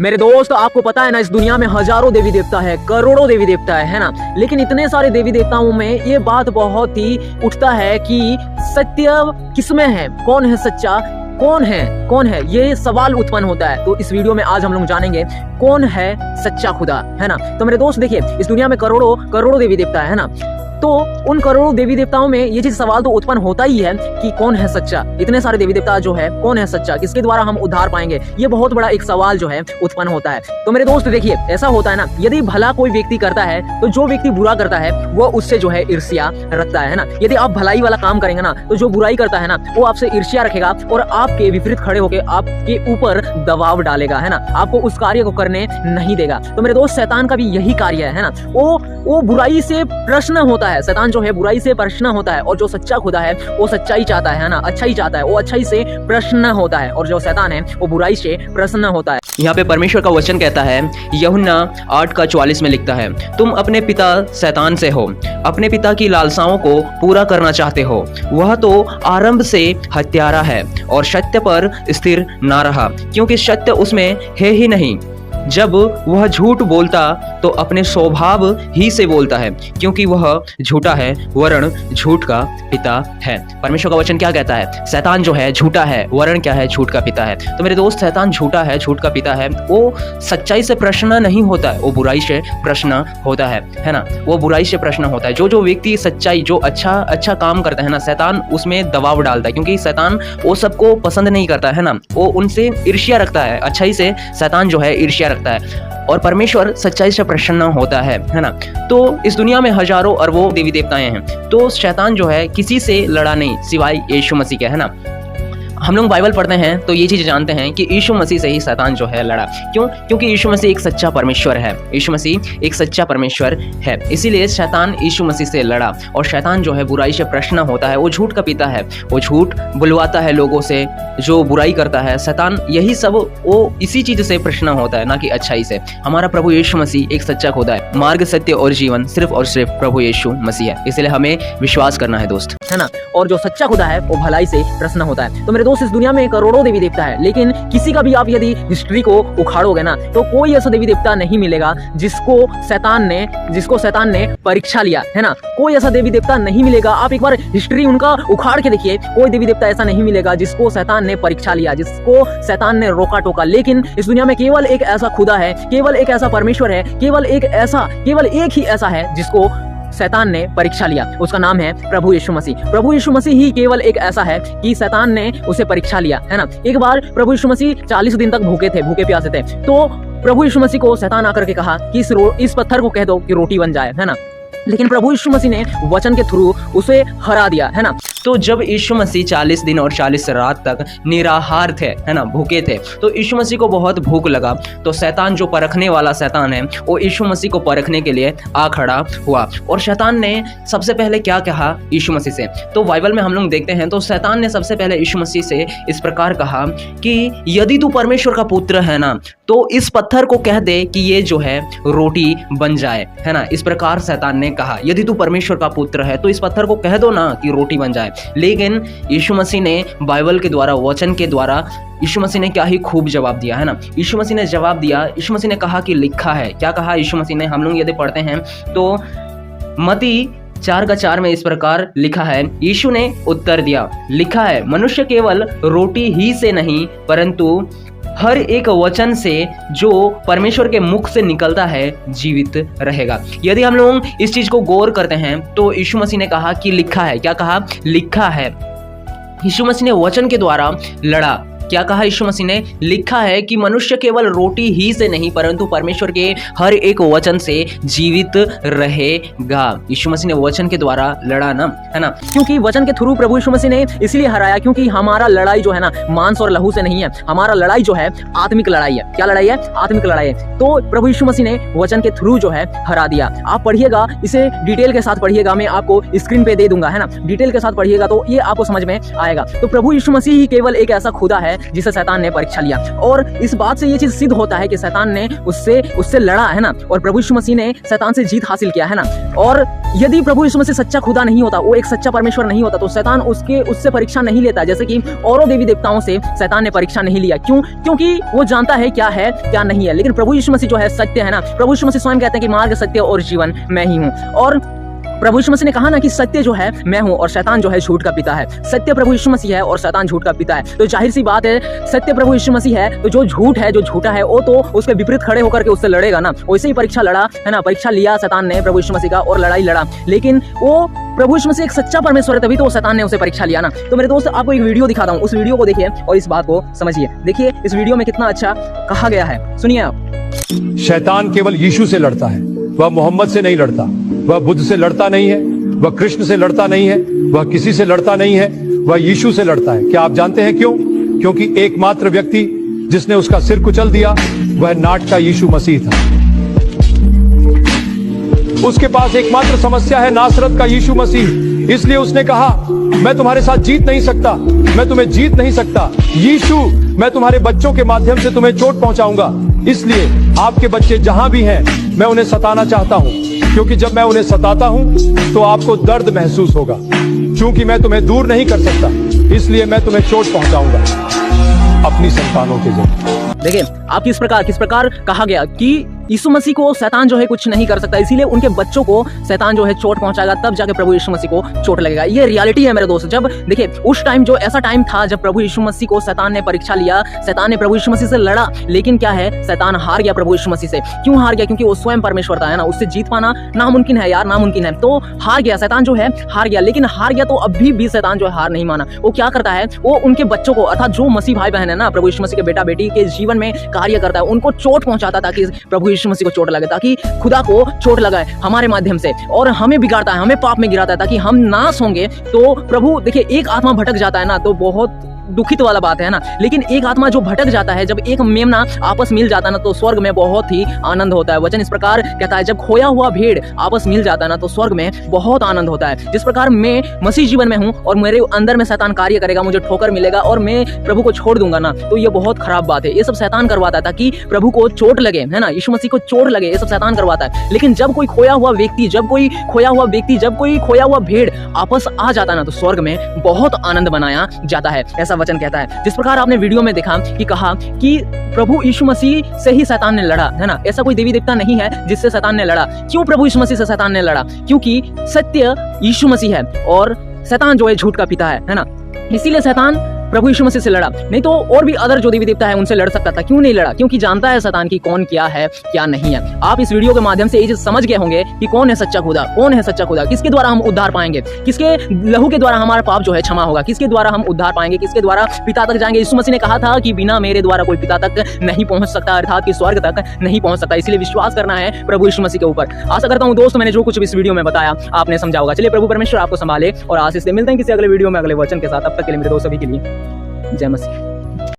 मेरे दोस्त, आपको पता है ना, इस दुनिया में हजारों देवी देवता है, करोड़ों देवी देवता है ना। लेकिन इतने सारे देवी देवताओं में ये बात बहुत ही उठता है कि सत्य किसमें है, कौन है सच्चा, कौन है, ये सवाल उत्पन्न होता है। तो इस वीडियो में आज हम लोग जानेंगे कौन है सच्चा खुदा, है ना। तो मेरे दोस्त देखिए, इस दुनिया में करोड़ों देवी देवता है ना। तो उन करोड़ों देवी देवताओं में ये चीज सवाल तो उत्पन्न होता ही है कि कौन है सच्चा। इतने सारे देवी देवता जो है, कौन है सच्चा, किसके द्वारा हम उद्धार पाएंगे, ये बहुत बड़ा एक सवाल जो है उत्पन्न होता है। तो मेरे दोस्त देखिए, ऐसा होता है ना, यदि भला कोई व्यक्ति करता है तो जो व्यक्ति बुरा करता है वो उससे जो है ईर्ष्या रखता है ना। यदि आप भलाई वाला काम करेंगे ना, तो जो बुराई करता है ना वो आपसे ईर्ष्या रखेगा और आपके विपरीत खड़े होकर आपके ऊपर दबाव डालेगा, है ना, आपको उस कार्य को करने नहीं देगा। तो मेरे दोस्त, शैतान का भी यही कार्य है ना। वो बुराई से प्रश्न होता है, शैतान जो है बुराई से प्रश्न होता है, और जो सच्चा खुदा है वो सच्चाई चाहता है ना, अच्छाई चाहता है, वो अच्छाई से प्रश्न होता है, और जो शैतान है वो बुराई से प्रश्न होता है। यहाँ पे परमेश्वर का वचन कहता है, यूहन्ना 8:44 में लिखता है, तुम अपने पिता शैतान से हो, अपने पिता की लालसाओं को पूरा करना चाहते हो। वह तो आरंभ से हत्यारा है और सत्य पर स्थिर ना रहा, क्योंकि सत्य उसमें है ही नहीं। जब वह झूठ बोलता तो अपने स्वभाव ही से बोलता है, क्योंकि वह झूठा है वरन झूठ का पिता है। परमेश्वर का वचन क्या कहता है? शैतान जो है झूठा है, वरन क्या है? झूठ का पिता है। तो मेरे दोस्त, शैतान झूठा है, झूठ का पिता है। वो सच्चाई से प्रश्न नहीं होता है, वो बुराई से प्रश्न होता है ना। वो बुराई से प्रश्न होता है। जो व्यक्ति सच्चाई, जो अच्छा काम करता है ना, शैतान उसमें दबाव डालता है, क्योंकि शैतान वो सबको पसंद नहीं करता है ना, वो उनसे ईर्ष्या रखता है। अच्छाई से शैतान जो है ईर्ष्या रखता है, और परमेश्वर सच्चाई से प्रसन्न होता है ना। तो इस दुनिया में हजारों अरबों देवी देवताएं हैं, तो शैतान जो है किसी से लड़ा नहीं सिवाय यीशु मसीह के, है ना। हम लोग बाइबल पढ़ते हैं तो ये चीज़ जानते हैं कि यीशु मसीह से ही शैतान जो है लड़ा। क्यों? क्योंकि यीशु मसीह एक सच्चा परमेश्वर है। यीशु मसीह एक सच्चा परमेश्वर है, इसीलिए शैतान यीशु मसीह से लड़ा। और शैतान जो है बुराई से प्रश्न होता है, वो झूठ का पिता है, वो झूठ बुलवाता है लोगों से, जो बुराई करता है शैतान, यही सब वो इसी चीज़ से प्रश्न होता है, ना कि अच्छाई से। हमारा प्रभु यीशु मसीह एक सच्चा खुदा है। मार्ग, सत्य और जीवन सिर्फ और सिर्फ प्रभु यीशु मसीह है, इसलिए हमें विश्वास करना है दोस्त, है ना। और जो सच्चा खुदा है वो भलाई से प्रसन्न होता है। तो मेरे दोस्त, इस दुनिया में करोड़ों देवी देवता है, लेकिन किसी का भी आप यदि हिस्ट्री को उखाड़ोगे ना, तो कोई ऐसा देवी देवता नहीं मिलेगा जिसको शैतान ने परीक्षा लिया, है ना। कोई ऐसा देवी देवता नहीं मिलेगा। आप एक बार हिस्ट्री उनका उखाड़ के देखिए, कोई देवी देवता ऐसा नहीं मिलेगा जिसको शैतान ने परीक्षा लिया, जिसको शैतान ने रोका टोका। लेकिन इस दुनिया में केवल एक ऐसा खुदा है, केवल एक ऐसा परमेश्वर है, केवल एक ही ऐसा है जिसको शैतान ने परीक्षा लिया। उसका नाम है प्रभु यीशु मसीह। प्रभु यीशु मसीह ही केवल एक ऐसा है कि शैतान ने उसे परीक्षा लिया, है ना। एक बार प्रभु यीशु मसीह 40 दिन तक भूखे प्यासे थे, तो प्रभु यीशु मसीह को शैतान आकर के कहा कि इस पत्थर को कह दो कि रोटी बन जाए, है ना। लेकिन प्रभु यीशु मसीह ने वचन के थ्रू उसे हरा दिया, है ना। तो जब यीशु मसीह 40 दिन और 40 रात तक निराहार थे, है ना, भूखे थे, तो यीशु मसीह को बहुत भूख लगा। तो शैतान, जो परखने वाला शैतान है, वो यीशु मसीह को परखने के लिए आ खड़ा हुआ। और शैतान ने सबसे पहले क्या कहा यीशु मसीह से? तो बाइबल में हम लोग देखते हैं, तो शैतान ने सबसे पहले यीशु मसीह से इस प्रकार कहा कि यदि तू परमेश्वर का पुत्र है ना, तो इस पत्थर को कह दे कि ये जो है रोटी बन जाए, है ना। इस प्रकार शैतान ने कहा, यदि तू परमेश्वर का पुत्र है तो इस पत्थर को कह दो ना कि रोटी बन जाए। लेकिन यीशु मसीह ने बाइबल के द्वारा, वचन के द्वारा, यीशु मसीह ने क्या ही खूब जवाब दिया, है ना। यीशु मसीह ने जवाब दिया, यीशु मसीह ने कहा कि लिखा है। क्या कहा यीशु मसीह ने? हम लोग यदि पढ़ते हैं तो मत्ती 4:4 में इस प्रकार लिखा है, यीशु ने उत्तर दिया, लिखा है, मनुष्य केवल रोटी ही से नहीं परंतु हर एक वचन से जो परमेश्वर के मुख से निकलता है जीवित रहेगा। यदि हम लोग इस चीज को गौर करते हैं तो यीशु मसीह ने कहा कि लिखा है। क्या कहा? लिखा है। यीशु मसीह ने वचन के द्वारा लड़ा। क्या कहा यीशु मसीह ने? लिखा है कि मनुष्य केवल रोटी ही से नहीं परंतु परमेश्वर के हर एक वचन से जीवित रहेगा। यीशु मसीह ने वचन के द्वारा लड़ा ना, है ना। क्योंकि वचन के थ्रू प्रभु यीशु मसीह ने इसलिए हराया, क्योंकि हमारा लड़ाई जो है ना मांस और लहू से नहीं है, हमारा लड़ाई जो है आत्मिक लड़ाई है। क्या लड़ाई है? आत्मिक लड़ाई है। तो प्रभु यीशु मसीह ने वचन के थ्रू जो है हरा दिया। आप पढ़िएगा, इसे डिटेल के साथ पढ़िएगा, मैं आपको स्क्रीन पे दे दूंगा, है ना। डिटेल के साथ पढ़िएगा तो ये आपको समझ में आएगा। तो प्रभु यीशु मसीह ही केवल एक ऐसा खुदा है जिसे शैतान ने परीक्षा लिया। और इस बात से ये चीज सिद्ध होता है कि शैतान ने उससे लड़ा, है ना, और प्रभु यीशु मसीह ने शैतान से जीत हासिल किया, है ना। और यदि प्रभु यीशु मसीह सच्चा खुदा नहीं होता, वो एक सच्चा परमेश्वर नहीं होता, तो शैतान उससे परीक्षा नहीं लेता, जैसे कि औरों देवी देवताओं से शैतान ने परीक्षा नहीं लिया। क्यों? क्योंकि वो जानता है क्या है क्या नहीं है। लेकिन प्रभु यीशु मसीह जो है सत्य, है ना, प्रभु यीशु मसीह स्वयं कहते हैं कि मार्ग, सत्य और जीवन मैं ही हूँ। और प्रभु यीशु मसीह ने कहा ना कि सत्य जो है मैं हूं और शैतान जो है झूठ का पिता है। सत्य प्रभु यीशु मसीह है और शैतान झूठ का पिता है। तो जाहिर सी बात है, सत्य प्रभु यीशु मसीह है, तो जो झूठ है, जो झूठा है, वो तो उसके विपरीत खड़े होकर के उससे लड़ेगा ना। वैसे ही परीक्षा लड़ा, है ना, परीक्षा लिया शैतान ने प्रभु यीशु मसीह का और लड़ाई लड़ा। लेकिन वो प्रभु यीशु मसीह एक सच्चा परमेश्वर है, तभी तो शैतान ने उसे परीक्षा लिया ना। तो मेरे दोस्त, आपको एक वीडियो दिखाता हूँ, उस वीडियो को देखिए और इस बात को समझिए। देखिए इस वीडियो में कितना अच्छा कहा गया है, सुनिए आप। शैतान केवल यीशु से लड़ता है, वह मोहम्मद से नहीं लड़ता, वह बुद्ध से लड़ता नहीं है, वह कृष्ण से लड़ता नहीं है, वह किसी से लड़ता नहीं है, वह यीशु से लड़ता है। क्या आप जानते हैं क्यों? क्योंकि एकमात्र व्यक्ति जिसने उसका सिर कुचल दिया वह नाट का यीशु मसीह था। उसके पास एकमात्र समस्या है नासरत का यीशु मसीह। इसलिए उसने कहा, मैं तुम्हारे साथ जीत नहीं सकता, मैं तुम्हें जीत नहीं सकता। यीशु, मैं तुम्हारे बच्चों के माध्यम से तुम्हें चोट पहुंचाऊंगा। इसलिए आपके बच्चे जहां भी हैं, मैं उन्हें सताना चाहता हूं, क्योंकि जब मैं उन्हें सताता हूं तो आपको दर्द महसूस होगा। क्योंकि मैं तुम्हें दूर नहीं कर सकता, इसलिए मैं तुम्हें चोट पहुंचाऊंगा अपनी संतानों के जरिए। देखिए आप किस प्रकार कहा गया कि यीशु मसीह को शैतान जो है कुछ नहीं कर सकता, इसीलिए उनके बच्चों को शैतान जो है चोट पहुंचाएगा, तब जाके प्रभु यीशु मसीह को चोट लगेगा। ये रियलिटी है मेरे दोस्त। जब देखिए उस टाइम, जो ऐसा टाइम था जब प्रभु यीशु मसीह को शैतान ने परीक्षा लिया, शैतान ने प्रभु यीशु मसीह से लड़ा, लेकिन क्या है, शैतान हार गया प्रभु यीशु मसीह से। क्यों हार गया? क्योंकि वो स्वयं परमेश्वर था, है ना, उससे जीत पाना नामुमकिन है यार, नामुमकिन है। तो हार गया, शैतान जो है हार गया। लेकिन हार गया तो अभी भी शैतान जो है हार नहीं माना। वो क्या करता है, वो उनके बच्चों को, अर्थात जो मसीह भाई बहन है ना, प्रभु यीशु मसीह के बेटा बेटी के जीवन में कार्य करता है, उनको चोट पहुंचाता ताकि प्रभु यीशु मसीह को चोट लगे, ताकि खुदा को चोट लगाए हमारे माध्यम से, और हमें बिगाड़ता है, हमें पाप में गिराता है ताकि हम नाश होंगे। तो प्रभु देखिए, एक आत्मा भटक जाता है ना तो बहुत दुखित वाला बात है ना। लेकिन एक आत्मा जो भटक जाता है, जब एक मेमना आपस मिल जाता है ना, तो स्वर्ग में बहुत ही आनंद होता है। वचन इस प्रकार कहता है, जब खोया हुआ भेड़ आपस मिल जाता है ना, तो स्वर्ग में बहुत आनंद होता है। जिस प्रकार मैं मसीह जीवन में हूँ और मेरे अंदर में शैतान कार्य करेगा, मुझे ठोकर मिलेगा और मैं प्रभु को छोड़ दूंगा ना, तो ये बहुत खराब बात है। ये सब शैतान करवाता है ताकि प्रभु को चोट लगे, है ना, यीशु मसीह को चोट लगे, ये सब शैतान करवाता है। लेकिन जब कोई खोया हुआ व्यक्ति, जब कोई खोया हुआ भेड़ आपस आ जाता है ना, तो स्वर्ग में बहुत आनंद बनाया जाता है, ऐसा वचन कहता है। जिस प्रकार आपने वीडियो में देखा कि कहा कि प्रभु यीशु मसीह से ही शैतान ने लड़ा, है ना, ऐसा कोई देवी देवता नहीं है जिससे शैतान ने लड़ा। क्यों प्रभु यीशु मसीह से शैतान ने लड़ा? क्योंकि सत्य यीशु मसीह है और शैतान जो है झूठ का पिता है ना, इसीलिए शैतान प्रभु यीशु मसीह से लड़ा। नहीं तो और भी अदर जो देवी देवता है उनसे लड़ सकता था। क्यों नहीं लड़ा? क्योंकि जानता है शैतान की कौन क्या है क्या नहीं है। आप इस वीडियो के माध्यम से ये चीज समझ गए होंगे कि कौन है सच्चा खुदा, कौन है सच्चा खुदा, किसके द्वारा हम उद्धार पाएंगे, किसके लहू के द्वारा हमारा पाप जो है क्षमा होगा, किसके द्वारा हम उद्धार पाएंगे, किसके द्वारा पिता तक जाएंगे। यीशु मसीह ने कहा था कि बिना मेरे द्वारा कोई पिता तक नहीं पहुंच सकता, अर्थात कि स्वर्ग तक नहीं पहुंच सकता। इसलिए विश्वास करना है प्रभु यीशु मसीह के ऊपर। आशा करता हूं दोस्त, मैंने जो कुछ इस वीडियो में बताया आपने समझा होगा। चलिए प्रभु परमेश्वर आपको संभाले और आशीष दे। मिलते हैं किसी अगले वीडियो में अगले वचन के साथ। तब तक के लिए मेरे दोस्त सभी के लिए जय मसीह।